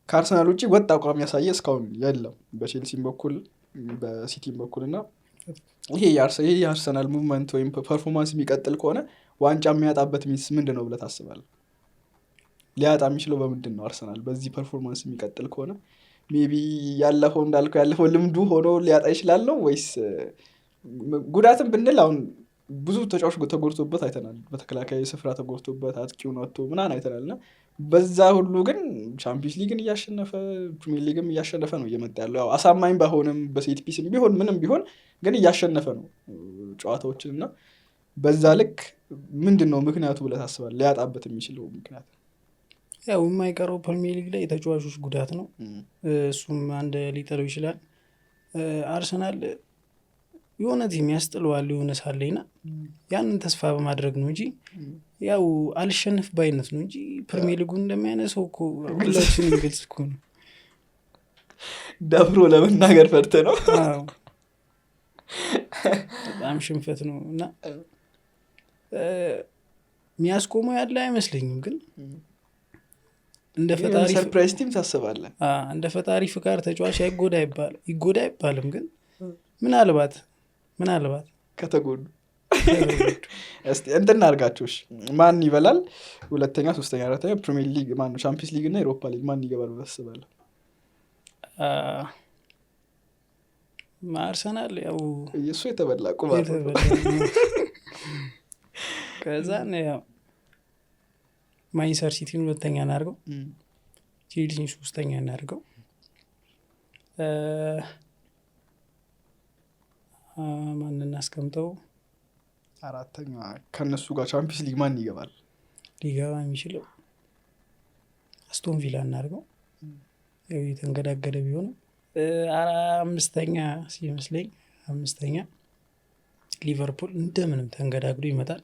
ከአርሰናል ውጭ ወጥ አቋም ያሳየ እስካሁን የለም፣ በቼልሲም በኩል በሲቲም በኩል። እና ይሄ የአርሰናል ሙቭመንት ወይም ፐርፎርማንስ የሚቀጥል ከሆነ ዋንጫ የሚያጣበት ሚንስ ምንድን ነው ብለህ ታስባለህ? ሊያጣ የሚችለው በምንድን ነው? አርሰናል በዚህ ፐርፎርማንስ የሚቀጥል ከሆነ ሜቢ ያለፈው እንዳልከው ያለፈው ልምዱ ሆኖ ሊያጣ ይችላል ነው ወይስ ጉዳትም ብንል አሁን ብዙ ተጫዋች ተጎድቶበት አይተናል። በተከላካይ ስፍራ ተጎድቶበት አጥቂውን ወጥቶ ምናምን አይተናል። እና በዛ ሁሉ ግን ቻምፒየንስ ሊግን እያሸነፈ ፕሪሚየር ሊግም እያሸነፈ ነው እየመጣ ያለው። ያው አሳማኝ ባይሆንም በሴት ፒስም ቢሆን ምንም ቢሆን ግን እያሸነፈ ነው ጨዋታዎችን። እና በዛ ልክ ምንድን ነው ምክንያቱ ብለህ ታስባለህ? ሊያጣበት የሚችለው ምክንያት ያው የማይቀረው ፕሪሚየር ሊግ ላይ የተጫዋቾች ጉዳት ነው። እሱም አንድ ሊጠለው ይችላል። አርሰናል የሆነ ቲም ያስጥለዋል የሆነ ሳለኝና ያንን ተስፋ በማድረግ ነው እንጂ ያው አልሸነፍ ባይነት ነው እንጂ ፕሪሚየር ሊጉን እንደሚያነሰው እኮ ሁላችንም ግልጽ እኮ ነው። ደፍሮ ለመናገር ፈርተ ነው። በጣም ሽንፈት ነው እና የሚያስቆመው ያለ አይመስለኝም። ግን እንደ ፈጣሪ ሰርፕራይዝ ቲም ታስባለህ? እንደ ፈጣሪ ፍቃድ ተጫዋች ይጎዳ አይባልም። ግን ምናልባት ከተጎዱ እስቲ እንትን አድርጋችሁሽ ማን ይበላል? ሁለተኛ፣ ሶስተኛ፣ አራተኛ ፕሪሚየር ሊግ ማን ነው? ቻምፒየንስ ሊግ እና ዩሮፓ ሊግ ማን ይገባል ብለህ ታስባለህ? አርሰናል ያው እሱ የተበላ ቁማር ነው። ከዛ ያው ማንቸስተር ሲቲን ሁለተኛ እናድርገው፣ ቼልሲን ሶስተኛ እናድርገው፣ ማን እናስቀምጠው? አራተኛ ከነሱ ጋር ቻምፒየንስ ሊግ ማን ይገባል? ሊገባ የሚችለው አስቶን ቪላ እናድርገው። ያው የተንገዳገደ ቢሆንም አምስተኛ ሲመስለኝ ሊቨርፑል እንደምንም ተንገዳግዶ ይመጣል፣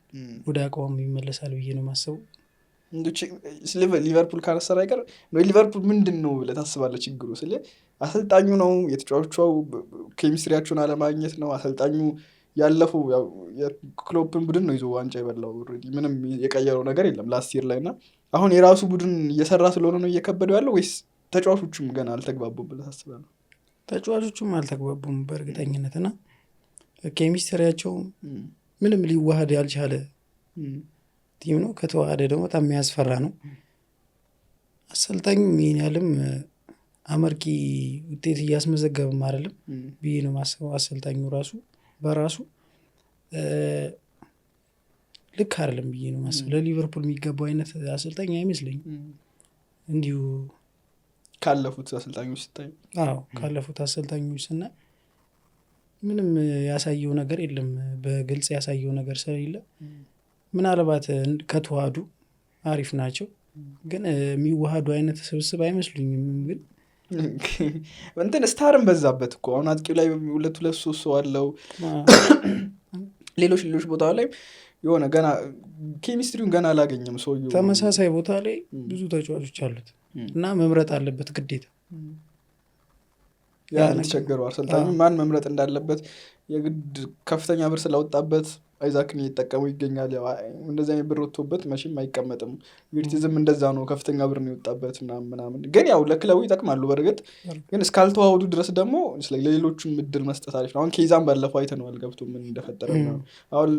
ወደ አቋሙ ይመለሳል ብዬ ነው ማስበው። ሊቨርፑል ካነሳን አይቀር ሊቨርፑል ምንድን ነው ብለህ ታስባለህ? ችግሩ ስለ አሰልጣኙ ነው? የተጫዋቾቹ ኬሚስትሪያቸውን አለማግኘት ነው? አሰልጣኙ ያለፈው የክሎፕን ቡድን ነው ይዞ ዋንጫ የበላው። ምንም የቀየረው ነገር የለም ላስት ይር ላይ እና አሁን የራሱ ቡድን እየሰራ ስለሆነ ነው እየከበደው ያለው ወይስ ተጫዋቾቹም ገና አልተግባቡም ብለህ ታስባለህ? ተጫዋቾቹም አልተግባቡም በእርግጠኝነት እና ኬሚስትሪያቸው ምንም ሊዋሃድ ያልቻለ ቲም ነው። ከተዋሃደ ደግሞ በጣም የሚያስፈራ ነው። አሰልጣኙ ይህን ያህልም አመርቂ ውጤት እያስመዘገብም አይደለም ብዬ ነው ማስበው። አሰልጣኙ ራሱ በራሱ ልክ አይደለም ብዬ ነው ማስበው። ለሊቨርፑል የሚገባው አይነት አሰልጣኝ አይመስለኝም። እንዲሁ ካለፉት አሰልጣኞች ስታይ ካለፉት አሰልጣኞች ስናይ ምንም ያሳየው ነገር የለም። በግልጽ ያሳየው ነገር ስለሌለ ምናልባት ከተዋሃዱ አሪፍ ናቸው፣ ግን የሚዋሃዱ አይነት ስብስብ አይመስሉኝም። ግን እንትን ስታርም በዛበት እኮ አሁን አጥቂው ላይ 2-3 ሰው አለው። ሌሎች ቦታ ላይ የሆነ ገና ኬሚስትሪውን ገና አላገኘም ሰውዬው። ተመሳሳይ ቦታ ላይ ብዙ ተጫዋቾች አሉት እና መምረጥ አለበት ግዴታ። ያን ተቸገሩ አሰልጣኙ ማን መምረጥ እንዳለበት የግድ ከፍተኛ ብር ስላወጣበት አይዛክን እየተጠቀሙ ይገኛል። እንደዚህ አይነት ብር ወጥቶበት መቼም አይቀመጥም። ቪርቲዝም እንደዛ ነው፣ ከፍተኛ ብር ነው የወጣበት ምናምን። ግን ያው ለክለቡ ይጠቅማሉ በእርግጥ፣ ግን እስካልተዋወዱ ድረስ ደግሞ ለሌሎቹም እድል መስጠት አሪፍ ነው። አሁን ኬዛም ባለፈው አይተነዋል ገብቶ ምን እንደፈጠረ። አሁን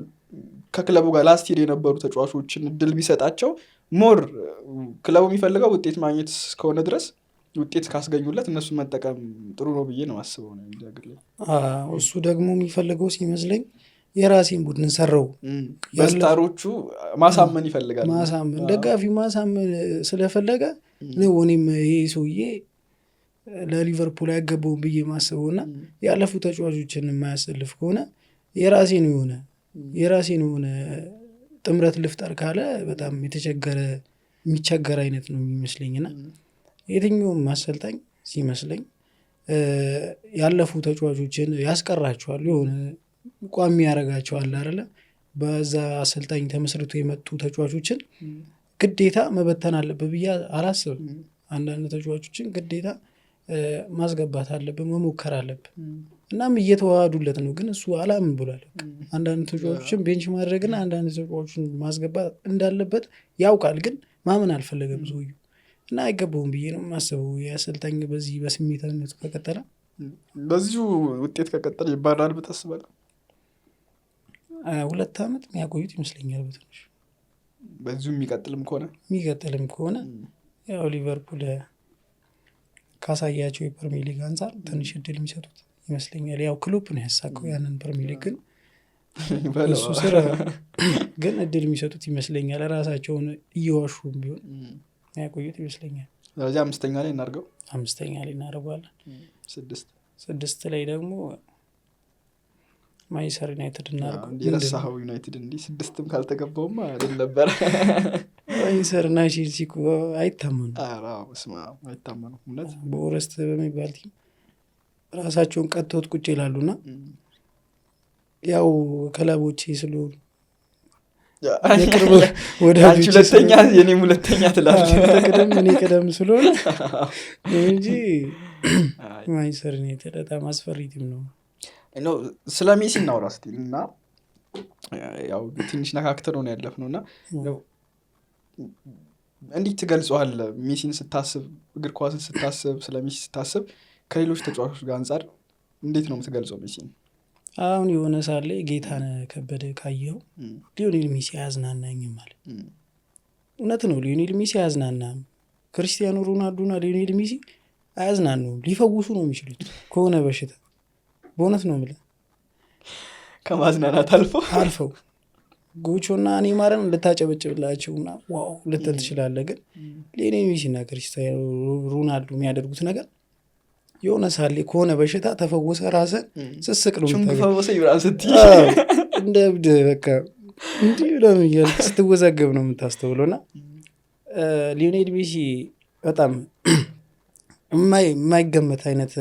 ከክለቡ ጋር ላስት ይር የነበሩ ተጫዋቾችን እድል ቢሰጣቸው ሞር ክለቡ የሚፈልገው ውጤት ማግኘት እስከሆነ ድረስ ውጤት ካስገኙለት እነሱ መጠቀም ጥሩ ነው ብዬ ነው አስበው ነው እንዲያግል። እሱ ደግሞ የሚፈልገው ሲመስለኝ የራሴን ቡድን ሰራው በስታሮቹ ማሳመን ይፈልጋል። ማሳመን ደጋፊ ማሳመን ስለፈለገ ነው። እኔም ይሄ ሰውዬ ለሊቨርፑል ያገባውን ብዬ ማስበውና ያለፉ ተጫዋቾችን የማያሰልፍ ከሆነ የራሴን የሆነ ጥምረት ልፍጠር ካለ በጣም የሚቸገር አይነት ነው የሚመስለኝና የትኛውም አሰልጣኝ ሲመስለኝ ያለፉ ተጫዋቾችን ያስቀራቸዋል፣ የሆነ ቋሚ ያደርጋቸዋል አይደለ? በዛ አሰልጣኝ ተመስርቶ የመጡ ተጫዋቾችን ግዴታ መበተን አለብህ ብዬ አላስብም። አንዳንድ ተጫዋቾችን ግዴታ ማስገባት አለብህ፣ መሞከር አለብህ። እናም እየተዋሃዱለት ነው፣ ግን እሱ አላምን ብሏል። አንዳንድ ተጫዋቾችን ቤንች ማድረግና አንዳንድ ተጫዋቾችን ማስገባት እንዳለበት ያውቃል፣ ግን ማመን አልፈለገም ሰውዬው እና አይገባውም ብዬ ነው የማስበው። የአሰልጣኝ በዚህ በስሜታዊነቱ ከቀጠለ በዚሁ ውጤት ከቀጠለ ይባላል ብለህ ታስባለህ? 2 ዓመት የሚያቆዩት ይመስለኛል በትንሹ። በዚሁ የሚቀጥልም ከሆነ ያው ሊቨርፑል ካሳያቸው የፕሪሚየር ሊግ አንጻር ትንሽ እድል የሚሰጡት ይመስለኛል። ያው ክሎፕ ነው ያሳካው ያንን ፕሪሚየር ሊግ፣ ግን እሱ ስራ ግን እድል የሚሰጡት ይመስለኛል። ራሳቸውን እየዋሹም ቢሆን ያቆዩት ይመስለኛል። ስለዚህ 5ኛ ላይ እናርገው። 5ኛ ላይ እናደርገዋለን። 6 ላይ ደግሞ ማንቸስተር ዩናይትድ እናርገው። የረሳኸው ዩናይትድ እንዲህ 6ም ካልተገባውማ አይደል ነበር። ማንቸስተር እና ቼልሲ እኮ አይታመኑ። አይታመኑ እውነት። በኦረስት በሚባል ቲም ራሳቸውን ቀጥተውት ቁጭ ይላሉና ያው ክለቦቼ ስለሆኑ አንቺ ሁለተኛ የኔም ሁለተኛ ትላለህ። እኔ ቀደም ስለሆነ እንጂ ማንቸስተር ዩናይትድ በጣም አስፈሪ ቲም ነው። ስለ ሜሲ እናውራ እስቲ እና ያው ትንሽ ነካክተን ነው ያለፍነው እና እንዴት ትገልጸዋለህ ሜሲን ስታስብ፣ እግር ኳስን ስታስብ፣ ስለ ሜሲ ስታስብ ከሌሎች ተጫዋቾች ጋር አንጻር እንዴት ነው የምትገልጸው ሜሲን? አሁን የሆነ ሳለ ጌታነህ ከበደ ካየው ሊዮኔል ሜሲ አያዝናናኝም ማለት እውነት ነው። ሊዮኔል ሜሲ አያዝናናም። ክርስቲያኖ ሮናልዶና ሊዮኔል ሜሲ አያዝናኑም። ሊፈውሱ ነው የሚችሉት ከሆነ በሽታ። በእውነት ነው የምልህ። ከማዝናናት አልፈው ጎቾና ኔይማርን ልታጨበጭብላቸው ዋው ልትል ትችላለህ። ግን ሊዮኔል ሜሲና ክርስቲያኖ ሮናልዶ የሚያደርጉት ነገር የሆነ ሳሌ ከሆነ በሽታ ተፈወሰ ራስን ስስቅ ነው ፈወሰ ይብራን ስትይ እንደ እብድ በቃ እንዲህ ብለም እያልክ ስትወዛገብ ነው የምታስተውለውና ሊዮኔል ሜሲ በጣም የማይገመት አይነት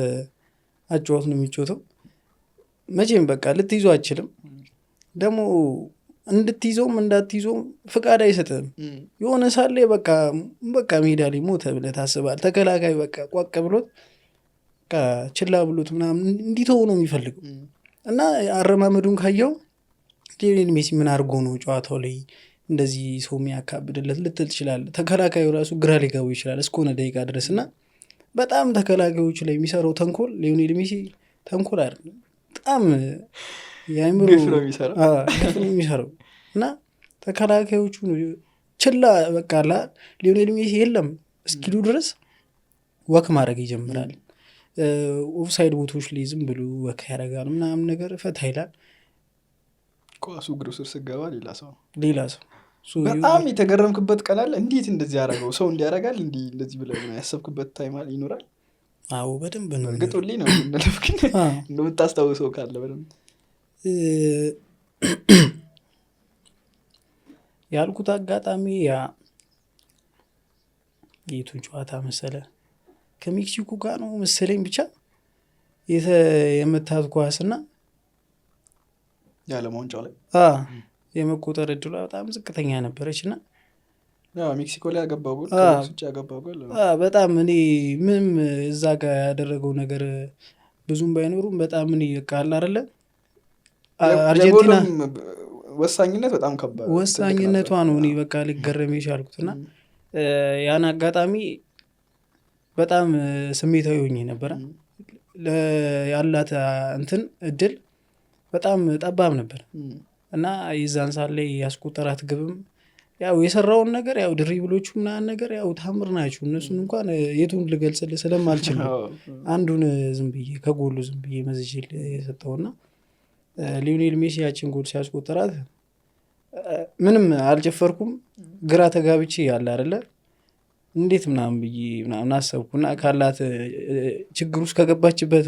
አጫወት ነው የሚጫወተው። መቼም በቃ ልትይዞ አይችልም። ደግሞ እንድትይዘውም እንዳትይዘውም ፍቃድ አይሰጥም። የሆነ ሳለ በቃ ሜዳ ላይ ሞተ ብለህ ታስባል። ተከላካይ በቃ ቋቅ ብሎት ችላ ብሎት ምናምን እንዲተው ነው የሚፈልገው። እና አረማመዱን ካየው ሊዮኔል ሜሲ ምን አድርጎ ነው ጨዋታው ላይ እንደዚህ ሰው የሚያካብድለት ልትል ትችላለህ። ተከላካዩ ራሱ ግራ ሊገቡ ይችላል እስከሆነ ደቂቃ ድረስ። እና በጣም ተከላካዮቹ ላይ የሚሰራው ተንኮል ሊዮኔል ሜሲ ተንኮል አይደለም፣ በጣም የአእምሮ ግፍ ነው የሚሰራው። እና ተከላካዮቹ ችላ በቃ ሊዮኔል ሜሲ የለም እስኪሉ ድረስ ወክ ማድረግ ይጀምራል። ኦፍሳይድ ቦቶች ላይ ዝም ብሎ ወክ ያደርጋል ምናምን ነገር ፈታ ይላል። ኳሱ እግሩ ስር ስገባ ሌላ ሰው በጣም የተገረምክበት ቀን አለ። እንዴት እንደዚህ ያደረገው ሰው እንዲያደርጋል እንደዚህ ብለህ ያሰብክበት ታይም ይኖራል? አዎ በደንብ ነው። እርግጡልኝ ነው እንደለፍክን እንደምታስታውሰው ካለ በደንብ ያልኩት አጋጣሚ የቱ ጨዋታ መሰለ ከሜክሲኮ ጋር ነው መሰለኝ ብቻ የመታት ኳስና ያለ ዋንጫው ላይ የመቆጠር እድሏ በጣም ዝቅተኛ ነበረች እና ሜክሲኮ ላይ ያገባው ጎል ከውጭ ያገባው ጎል በጣም እኔ ምንም እዛ ጋር ያደረገው ነገር ብዙም ባይኖሩም በጣም እኔ ቃል አይደለ አርጀንቲና ወሳኝነት በጣም ከባድ ወሳኝነቷ ነው። እኔ በቃ ልገረም የቻልኩትና ያን አጋጣሚ በጣም ስሜታዊ ሆኜ ነበረ። ያላት እንትን እድል በጣም ጠባብ ነበር እና የዛን ሰዓት ላይ ያስቆጠራት ግብም ያው የሰራውን ነገር ያው ድሪብሎቹ ምናምን ነገር ያው ታምር ናቸው። እነሱን እንኳን የቱን ልገልጽልህ ስለማልችል አንዱን ዝም ብዬ ከጎሉ ዝም ብዬ መዝጅል የሰጠውና ሊዮኔል ሜሲ ያችን ጎል ሲያስቆጠራት ምንም አልጨፈርኩም፣ ግራ ተጋብቼ ያለ አይደለ እንዴት ምናምን ብዬ ምናምን አሰብኩና ካላት ችግር ውስጥ ከገባችበት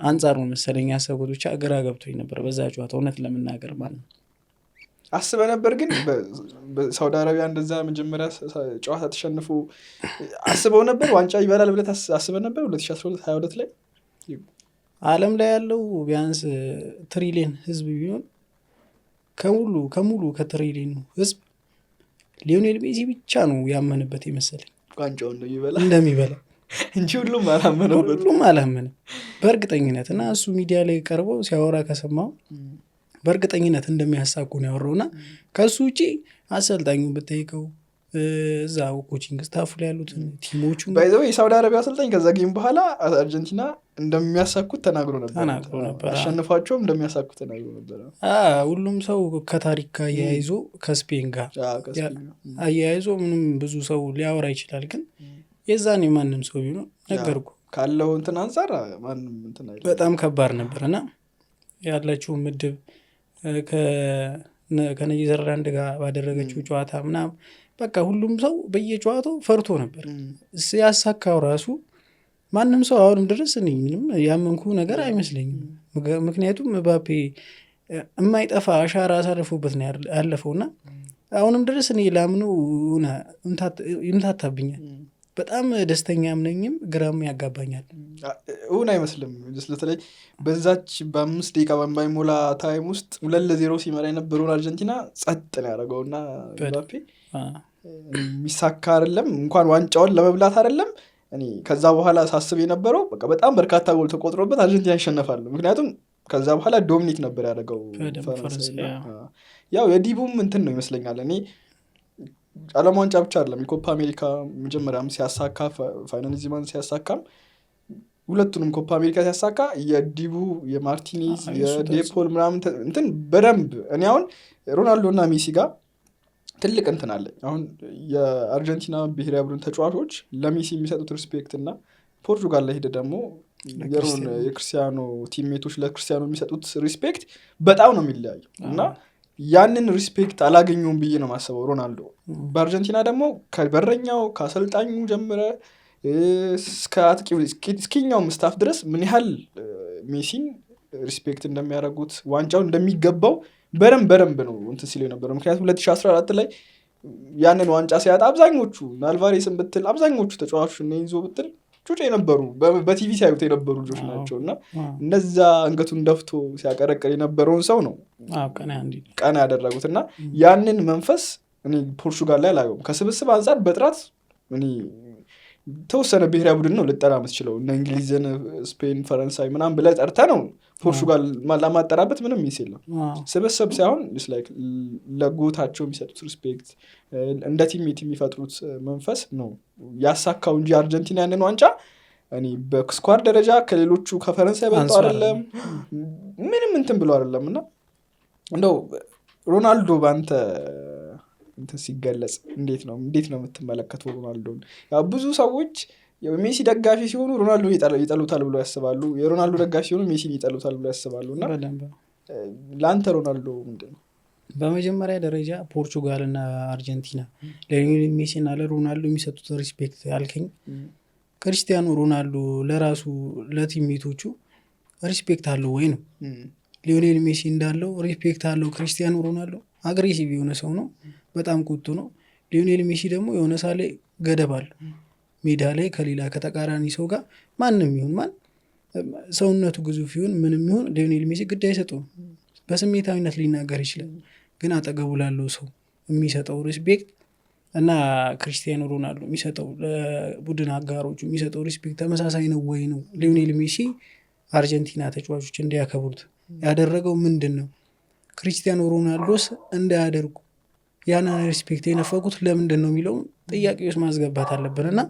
አንጻር ነው መሰለኝ ያሰብኩት። ብቻ ግራ ገብቶኝ ነበር በዛ ጨዋታ እውነት ለመናገር ማለት ነው። አስበህ ነበር ግን በሳውዲ አረቢያ እንደዛ መጀመሪያ ጨዋታ ተሸንፎ አስበው ነበር ዋንጫ ይበላል ብለህ አስበህ ነበር? 2012 ላይ ዓለም ላይ ያለው ቢያንስ ትሪሊየን ህዝብ ቢሆን ከሙሉ ከትሪሊየን ህዝብ ሊዮኔል ሜሲ ብቻ ነው ያመንበት የመሰለኝ ዋንጫውን እንደሚበላ እንጂ ሁሉም አላመነም በእርግጠኝነት። እና እሱ ሚዲያ ላይ ቀርበው ሲያወራ ከሰማው በእርግጠኝነት እንደሚያሳኩ ነው ያወራውና ከሱ ውጪ አሰልጣኙ ብትጠይቀው እዛው ኮቺንግ ስታፉ ላይ ያሉትን ቲሞቹ ባይዘው የሳውዲ አረቢያ አሰልጣኝ ከዛ ጌም በኋላ አርጀንቲና እንደሚያሳኩት ተናግሮ ነበር። አሸንፏቸውም እንደሚያሳኩት ተናግሮ ነበር። ሁሉም ሰው ከታሪክ ጋር አያይዞ ከስፔን ጋር አያይዞ ምንም ብዙ ሰው ሊያወራ ይችላል። ግን የዛኔ ማንም ሰው ቢሆን ነገርኩ ካለው እንትን አንጻር ማንም እንትን አይደለም በጣም ከባድ ነበርና ያላችሁ ምድብ ከኔዘርላንድ ጋር ባደረገችው ጨዋታ ምናምን በቃ ሁሉም ሰው በየጨዋታው ፈርቶ ነበር። ያሳካው ራሱ ማንም ሰው አሁንም ድረስ እኔ ምንም ያመንኩ ነገር አይመስለኝም። ምክንያቱም ምባፔ የማይጠፋ አሻራ አሳልፎበት ነው ያለፈውና አሁንም ድረስ እኔ ላምነው ይምታታብኛል። በጣም ደስተኛም ነኝም ግራም ያጋባኛል። እውን አይመስልም። በተለይ በዛች በ5 ደቂቃ በማይሞላ ታይም ውስጥ 2-0 ሲመራ የነበረውን አርጀንቲና ጸጥ ነው ያደረገውና ምባፔ የሚሳካ አይደለም እንኳን ዋንጫውን ለመብላት አይደለም። እኔ ከዛ በኋላ ሳስብ የነበረው በቃ በጣም በርካታ ጎል ተቆጥሮበት አርጀንቲና ይሸነፋል። ምክንያቱም ከዛ በኋላ ዶሚኒክ ነበር ያደረገው ፈረንሳይ። ያው የዲቡም እንትን ነው ይመስለኛል። እኔ ዓለም ዋንጫ ብቻ አይደለም የኮፓ አሜሪካ መጀመሪያም ሲያሳካ ፋይናሊዝማን ሲያሳካም ሁለቱንም ኮፓ አሜሪካ ሲያሳካ የዲቡ የማርቲኔዝ የዴፖል ምናምን እንትን በደንብ እኔ አሁን ሮናልዶ እና ሜሲ ጋር ትልቅ እንትን አለ። አሁን የአርጀንቲና ብሔራዊ ቡድን ተጫዋቾች ለሜሲ የሚሰጡት ሪስፔክት እና ፖርቱጋል ላይ ሄደ ደግሞ የክርስቲያኖ ቲምሜቶች ለክርስቲያኖ የሚሰጡት ሪስፔክት በጣም ነው የሚለያየው እና ያንን ሪስፔክት አላገኘውም ብዬ ነው ማሰበው ሮናልዶ። በአርጀንቲና ደግሞ ከበረኛው ከአሰልጣኙ ጀምረ እስከ አጥቂው እስኪኛውም ስታፍ ድረስ ምን ያህል ሜሲን ሪስፔክት እንደሚያደርጉት ዋንጫው እንደሚገባው በደንብ ነው እንትን ሲለው የነበረው። ምክንያቱም 2014 ላይ ያንን ዋንጫ ሲያጣ አብዛኞቹ አልቫሬስን ብትል አብዛኞቹ ተጫዋቾች እነ ኢንዞ ብትል ጩጬ የነበሩ በቲቪ ሲያዩት የነበሩ ልጆች ናቸው እና እነዛ አንገቱን ደፍቶ ሲያቀረቅር የነበረውን ሰው ነው ቀና ያደረጉት እና ያንን መንፈስ እኔ ፖርቹጋል ላይ አላየውም። ከስብስብ አንጻር በጥራት እኔ ተወሰነ ብሔራዊ ቡድን ነው ልጠራ የምትችለው እነ እንግሊዝን፣ ስፔን፣ ፈረንሳይ ምናምን ብለህ ጠርተህ ነው ፖርቹጋል ለማጠራበት ምንም ሚስ የለም። ስብስብ ሳይሆን ለጎታቸው የሚሰጡት ሪስፔክት እንደ ቲሜት የሚፈጥሩት መንፈስ ነው ያሳካው እንጂ አርጀንቲና ያንን ዋንጫ እኔ በስኳድ ደረጃ ከሌሎቹ ከፈረንሳይ በልጠው አይደለም ምንም እንትን ብሎ አይደለም። እና እንደው ሮናልዶ በአንተ እንትን ሲገለጽ እንዴት ነው የምትመለከተው ሮናልዶን? ያው ብዙ ሰዎች ሜሲ ደጋፊ ሲሆኑ ሮናልዶ ይጠሉታል ብሎ ያስባሉ፣ የሮናልዶ ደጋፊ ሲሆኑ ሜሲን ይጠሉታል ብሎ ያስባሉ። እና ለአንተ ሮናልዶ ምንድን ነው? በመጀመሪያ ደረጃ ፖርቹጋል እና አርጀንቲና ለሊዮኔል ሜሲ እና ለሮናልዶ የሚሰጡት ሪስፔክት ያልከኝ ክርስቲያኖ ሮናልዶ ለራሱ ለቲሜቶቹ ሪስፔክት አለው ወይ ነው? ሊዮኔል ሜሲ እንዳለው ሪስፔክት አለው ክርስቲያኖ ሮናልዶ? አግሬሲቭ የሆነ ሰው ነው፣ በጣም ቁጡ ነው። ሊዮኔል ሜሲ ደግሞ የሆነ ሳሌ ገደብ አለው ሜዳ ላይ ከሌላ ከተቃራኒ ሰው ጋር ማንም ይሁን ማን ሰውነቱ ግዙፍ ይሁን ምንም ይሁን ሊዮኔል ሜሲ ግድ አይሰጠውም። በስሜታዊነት ሊናገር ይችላል፣ ግን አጠገቡ ላለው ሰው የሚሰጠው ሪስፔክት እና ክርስቲያኖ ሮናልዶ የሚሰጠው ለቡድን አጋሮቹ የሚሰጠው ሪስፔክት ተመሳሳይ ነው ወይ ነው? ሊዮኔል ሜሲ አርጀንቲና ተጫዋቾች እንዲያከብሩት ያደረገው ምንድን ነው? ክርስቲያኖ ሮናልዶስ እንዳያደርጉ ያንን ሪስፔክት የነፈጉት ለምንድን ነው የሚለውን ጥያቄ ውስጥ ማስገባት አለብን። እና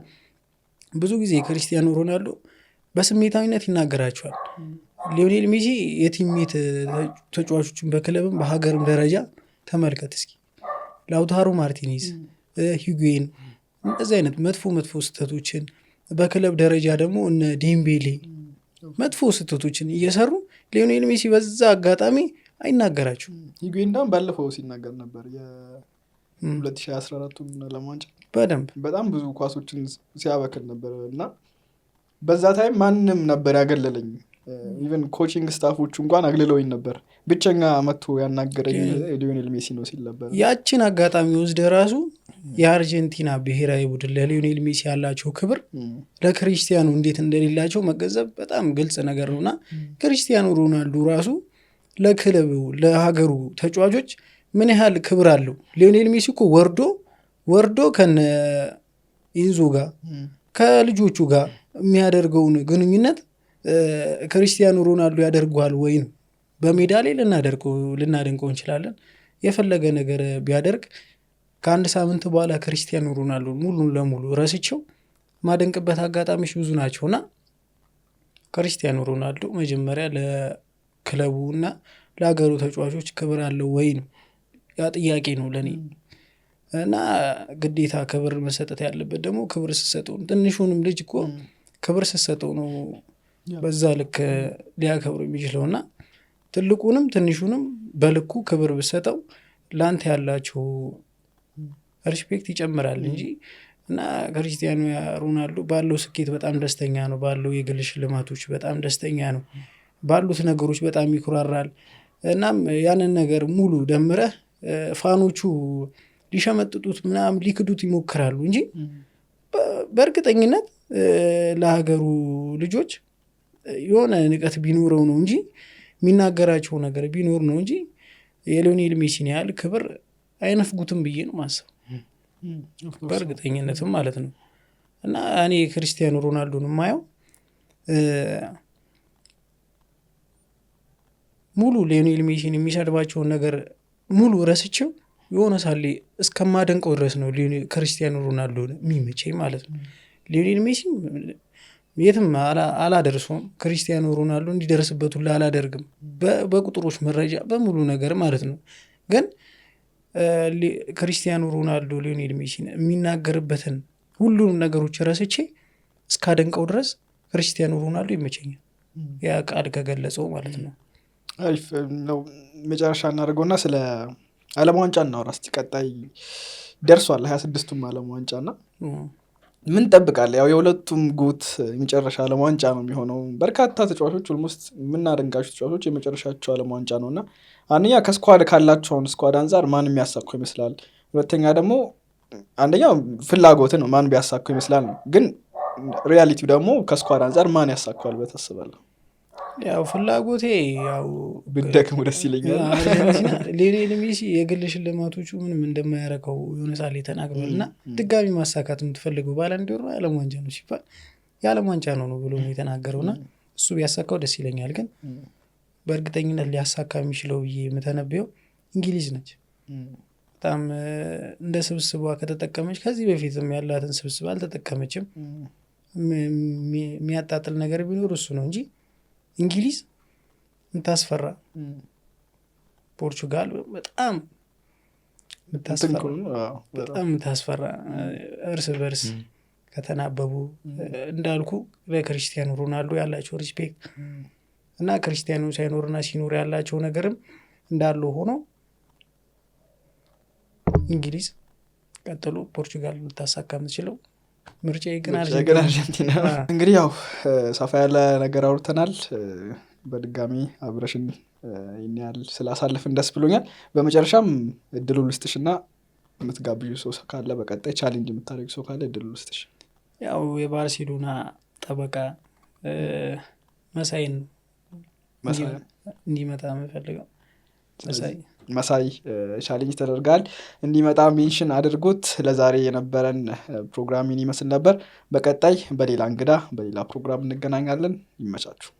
ብዙ ጊዜ ክርስቲያኖ ሮናልዶ በስሜታዊነት ይናገራቸዋል። ሊዮኔል ሜሲ የቲሜት ተጫዋቾችን በክለብም በሀገርም ደረጃ ተመልከት እስኪ። ላውታሮ ማርቲኔዝ፣ ሂጉዌን እንደዚህ አይነት መጥፎ ስህተቶችን በክለብ ደረጃ ደግሞ እነ ዴምቤሌ መጥፎ ስህተቶችን እየሰሩ ሊዮኔል ሜሲ በዛ አጋጣሚ አይናገራቸው። ሂጉዌን እንዳውም ባለፈው ሲናገር ነበር የ2014ቱን ለማንጫ በጣም ብዙ ኳሶችን ሲያበክል ነበር እና በዛ ታይም ማንም ነበር ያገለለኝ። ኢቨን ኮቺንግ ስታፎቹ እንኳን አግልለውኝ ነበር፣ ብቸኛ መጥቶ ያናገረኝ ሊዮኔል ሜሲ ነው ሲል ነበር። ያችን አጋጣሚ ወስደ ራሱ የአርጀንቲና ብሔራዊ ቡድን ለሊዮኔል ሜሲ ያላቸው ክብር ለክርስቲያኑ እንዴት እንደሌላቸው መገንዘብ በጣም ግልጽ ነገር ነውና ክርስቲያኖ ሮናልዶ ራሱ ለክለቡ ለሀገሩ ተጫዋቾች ምን ያህል ክብር አለው። ሊዮኔል ሜሲ እኮ ወርዶ ከነ ኢንዞ ጋር ከልጆቹ ጋር የሚያደርገውን ግንኙነት ክርስቲያኖ ሮናልዶ ያደርገዋል ወይ ነው? በሜዳ ላይ ልናደንቀው እንችላለን። የፈለገ ነገር ቢያደርግ ከአንድ ሳምንት በኋላ ክርስቲያኖ ሮናልዶ ሙሉን ለሙሉ ረስቸው ማደንቅበት አጋጣሚዎች ብዙ ናቸውና ክርስቲያኖ ሮናልዶ መጀመሪያ ለክለቡ እና ለሀገሩ ተጫዋቾች ክብር አለው ወይ ነው ያ ጥያቄ ነው ለኔ። እና ግዴታ ክብር መሰጠት ያለበት ደግሞ ክብር ስሰጠው ትንሹንም ልጅ እኮ ክብር ስሰጠው ነው በዛ ልክ ሊያከብሩ የሚችለውና ትልቁንም ትንሹንም በልኩ ክብር ብሰጠው ለአንተ ያላቸው ሪስፔክት ይጨምራል እንጂ። እና ክርስቲያኖ ሮናልዶ ባለው ስኬት በጣም ደስተኛ ነው፣ ባለው የግል ሽልማቶች በጣም ደስተኛ ነው፣ ባሉት ነገሮች በጣም ይኩራራል። እናም ያንን ነገር ሙሉ ደምረህ ፋኖቹ ሊሸመጥጡት ምናምን ሊክዱት ይሞክራሉ እንጂ በእርግጠኝነት ለሀገሩ ልጆች የሆነ ንቀት ቢኖረው ነው እንጂ የሚናገራቸው ነገር ቢኖር ነው እንጂ የሊዮኔል ሜሲን ያህል ክብር አይነፍጉትም ብዬ ነው ማሰብ፣ በእርግጠኝነትም ማለት ነው። እና እኔ ክርስቲያኖ ሮናልዶን የማየው ሙሉ ሊዮኔል ሜሲን የሚሰድባቸውን ነገር ሙሉ ረስቸው የሆነ ሳሌ እስከማደንቀው ድረስ ነው ክርስቲያኖ ሮናልዶ የሚመቸኝ ማለት ነው። ሊዮኔል ሜሲ የትም አላደርሰውም፣ ክርስቲያኖ ሮናልዶ እንዲደርስበት ሁላ አላደርግም፣ በቁጥሮች መረጃ በሙሉ ነገር ማለት ነው። ግን ክርስቲያኖ ሮናልዶ ሊዮኔል ሜሲን የሚናገርበትን ሁሉንም ነገሮች ረስቼ እስካደንቀው ድረስ ክርስቲያኖ ሮናልዶ ይመቸኛል፣ ያ ቃል ከገለጸው ማለት ነው። አሪፍ ነው። መጨረሻ እናደርገውና ስለ ዓለም ዋንጫ እናውራ እስቲ። ቀጣይ ደርሷል 26ቱም ዓለም ዋንጫና ምን ጠብቃለህ? ያው የሁለቱም ጎት የመጨረሻ ዓለም ዋንጫ ነው የሚሆነው። በርካታ ተጫዋቾች ኦልሞስት የምናደንቃቸው ተጫዋቾች የመጨረሻቸው ዓለም ዋንጫ ነው እና አንደኛ ከስኳድ ካላቸውን ስኳድ አንጻር ማን የሚያሳካው ይመስላል? ሁለተኛ ደግሞ አንደኛው ፍላጎት ነው ማን ቢያሳካው ይመስላል ነው። ግን ሪያሊቲው ደግሞ ከስኳድ አንጻር ማን ያሳካዋል ብለህ ታስባለህ? ያው ፍላጎቴ ያው ብትደክሙ ደስ ይለኛል። አርጀንቲና ሊዮኔል ሜሲ የግል ሽልማቶቹ ምንም እንደማያረከው የሆነ ሳሌ ተናግሯል እና ድጋሚ ማሳካት የምትፈልገው ባላንዲዮር ነው የዓለም ዋንጫ ነው ሲባል የዓለም ዋንጫ ነው ብሎ የተናገረው እና እሱ ቢያሳካው ደስ ይለኛል። ግን በእርግጠኝነት ሊያሳካ የሚችለው ብዬ የምተነበየው እንግሊዝ ነች። በጣም እንደ ስብስቧ ከተጠቀመች ከዚህ በፊትም ያላትን ስብስብ አልተጠቀመችም። የሚያጣጥል ነገር ቢኖር እሱ ነው እንጂ እንግሊዝ የምታስፈራ፣ ፖርቹጋል በጣም የምታስፈራ እርስ በርስ ከተናበቡ እንዳልኩ ለክርስቲያኖ ሮናልዶ ያላቸው ሪስፔክት እና ክርስቲያኖ ሳይኖርና ሲኖር ያላቸው ነገርም እንዳለው ሆኖ እንግሊዝ ቀጥሎ ፖርቹጋል ልታሳካ የምትችለው ምርጫ ግን አርጀንቲና። እንግዲህ ያው ሰፋ ያለ ነገር አውርተናል። በድጋሚ አብረሽን ይህን ያህል ስላሳልፍን ደስ ብሎኛል። በመጨረሻም እድሉ ልስጥሽና የምትጋብዡ ሰው ካለ በቀጣይ ቻሌንጅ የምታደርግ ሰው ካለ እድሉ ልስጥሽ። ያው የባርሴሎና ጠበቃ መሳይን እንዲመጣ የምፈልገው መሳይ ቻሌንጅ ተደርጋል እንዲመጣ ሜንሽን አድርጉት። ለዛሬ የነበረን ፕሮግራም ይመስል ነበር። በቀጣይ በሌላ እንግዳ በሌላ ፕሮግራም እንገናኛለን። ይመቻችሁ።